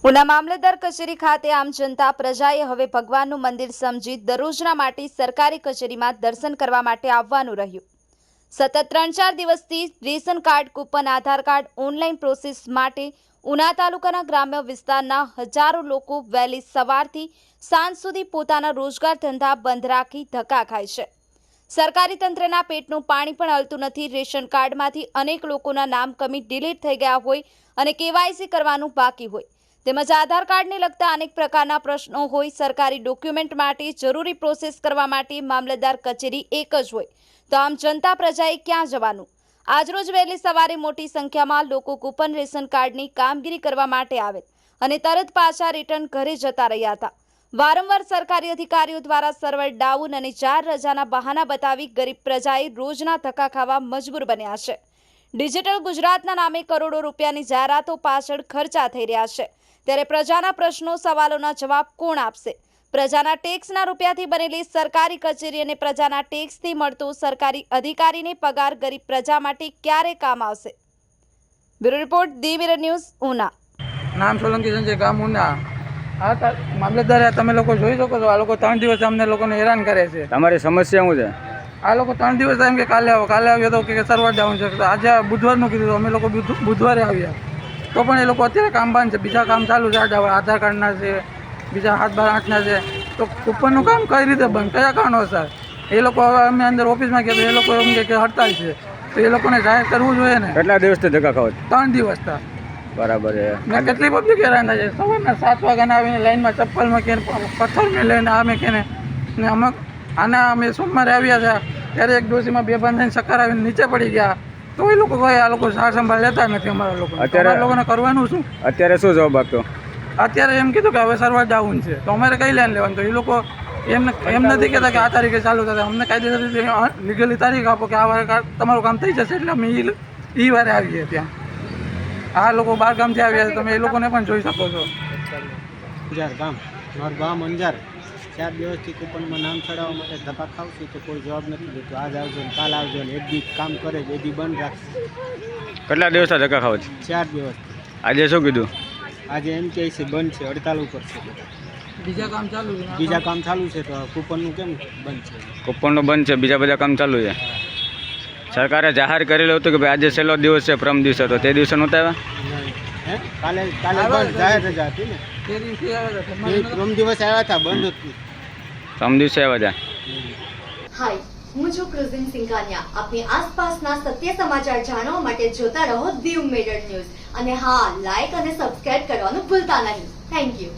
ઉના મામલતદાર કચેરી ખાતે આમ જનતા પ્રજાએ હવે ભગવાનનું મંદિર સમજી દરરોજના માટે સરકારી કચેરીમાં દર્શન કરવા માટે આવવાનું રહ્યું। સતત 3-4 દિવસથી રેશન કાર્ડ, કૂપન, આધાર કાર્ડ ઓનલાઈન પ્રોસેસ માટે ઉના તાલુકાના ગ્રામ્ય વિસ્તારના હજારો લોકો વહેલી સવારથી સાંજ સુધી પોતાના રોજગાર ધંધા બંધ રાખી ધક્કા ખાય છે। સરકારી તંત્રના પેટનું પાણી પણ હલતું નથી। રેશન કાર્ડમાંથી અનેક લોકોના નામ કમી ડિલીટ થઈ ગયા હોય અને કેવાયસી કરવાનું બાકી હોય તેમજ આધાર કાર્ડને લગતા અનેક પ્રકારના પ્રશ્નો હોય। સરકારી ડોક્યુમેન્ટ માટે જરૂરી પ્રોસેસ કરવા માટે મામલતદાર કચેરી એક જ હોય તો આમ જનતા પ્રજાએ ક્યાં જવાનું? આજરોજ વહેલી સવારે મોટી સંખ્યામાં લોકો કૂપન રેશન કાર્ડની કામગીરી કરવા માટે આવેલ અને તરત પાછા રિટર્ન ઘરે જતા રહ્યા હતા। વારંવાર સરકારી અધિકારીઓ દ્વારા સર્વર ડાઉન અને 4 રજાના બહાના બતાવી ગરીબ પ્રજાએ રોજના ધક્કા ખાવા મજબૂર બન્યા છે। ડિજિટલ ગુજરાતના નામે કરોડો રૂપિયાની જાહેરાતો પાછળ ખર્ચા થઈ રહ્યા છે ત્યારે પ્રજાના પ્રશ્નો, સવાલોના જવાબ કોણ આપશે? પ્રજાના ટેક્સના રૂપિયાથી બનેલી સરકારી કચેરી અને પ્રજાના ટેક્સથી મળતો સરકારી અધિકારીને પગાર ગરીબ પ્રજા માટે ક્યારે કામ આવશે? Bureau report, the mirror news, Una. નામ સોલંકી સંજય, ગામ ઉના। હા, મામલતદાર તમે લોકો જોઈ શકો છો, આ લોકો 3 દિવસ અમને લોકોને હેરાન કરે છે। તમારી સમસ્યા શું છે? આ લોકો 3 દિવસ એમ કે કાલે આવ્યો તો કે સર્વર ડાઉન છે, તો આજે બુધવારનું કીધું તો અમે લોકો બુધવારે આવ્યા તો પણ એ લોકો અત્યારે કામ બંધ છે। બીજા કામ ચાલુ છે, આધાર કાર્ડના છે, બીજા 7-12-8ના છે, તો કૂપનનું કામ કઈ રીતે બંધ, કયા કારણોસર? એ લોકો હવે અમે અંદર ઓફિસમાં ગયા તો એ લોકો એમ કે હડતાલ છે, તો એ લોકોને જાહેર કરવું જોઈએ ને। કેટલા દિવસથી ધક્કા ખાવ છો? 3 દિવસ હતા। બરાબર છે। મેં કેટલી પબ્લિક હેરાન થાય છે, સવારના 7 વાગ્યાના આવીને લાઈનમાં ચપ્પલમાં કે પથ્થર મેં લઈને અમે કે ને અમે સોમવારે આવ્યા હતા ત્યારે એક ડોસીમાં બેભાન થઈને ચક્કર આવીને નીચે પડી ગયા, તો એ લોકો કહે આ લોકો સાર સંભાળ લેતા નથી અમારા લોકો। અત્યારે લોકોને કરવાનું શું? અત્યારે શું જવાબ આપ્યો? અત્યારે એમ કીધું કે હવે સર્વર ડાઉન છે, તો અમારે કઈ લાઈન લેવાનું? તો એ લોકો એમ નથી કહેતા કે આ તારીખે ચાલુ થશે, અમને કાયદેસર લીગલી તારીખ આપો કે આ વારે તમારું કામ થઈ જશે, એટલે અમે એ વારે આવીએ ત્યાં। આ લોકો 12 ગામથી આવ્યા છે, તમે એ લોકોને પણ જોઈ શકો છો। અંજાર ગામ, મારું ગામ અંજાર। 4 દિવસથી કૂપનમાં નામ ચડાવવા માટે ધક્કા ખાવ છું તો કોઈ જવાબ નથી દેતો। આજ આવજો ને કાલ આવજો ને, એક દી કામ કરે છે, એ દી બંધ રાખશે। કેટલા દિવસથી ધક્કા ખાવ છો? 4 દિવસથી। આજે શું કીધું? આજે એમ કહે છે બંધ છે, હડતાલ ઉપર છે। બીજા કામ ચાલુ છે? બીજા કામ ચાલુ છે, તો કૂપનનું કેમ બંધ છે? કૂપનનું બંધ છે, બીજા બધા કામ ચાલુ છે। સરકારે જાહેર કરેલું હતું કે ભાઈ આજે છેલ્લો દિવસ છે, પ્રમ દિવસે, તો તે દિવસે નહોતા આવ્યા? હે, કાલે બંધ જાહેર રજા હતી ને, તે દિવસે આવ્યા હતા, પ્રમ દિવસ આવ્યા હતા, બંધ હતી। પ્રમ દિવસે આવ્યા હતા। હાય, હું છું ક્રુઝિન સિંઘાનિયા। આપની આસપાસના સત્ય સમાચાર જાણવા માટે જોતા રહો ધી મિરર ન્યૂઝ અને હા, લાઈક અને સબસ્ક્રાઇબ કરવાનું ભૂલતા નહીં। Thank you.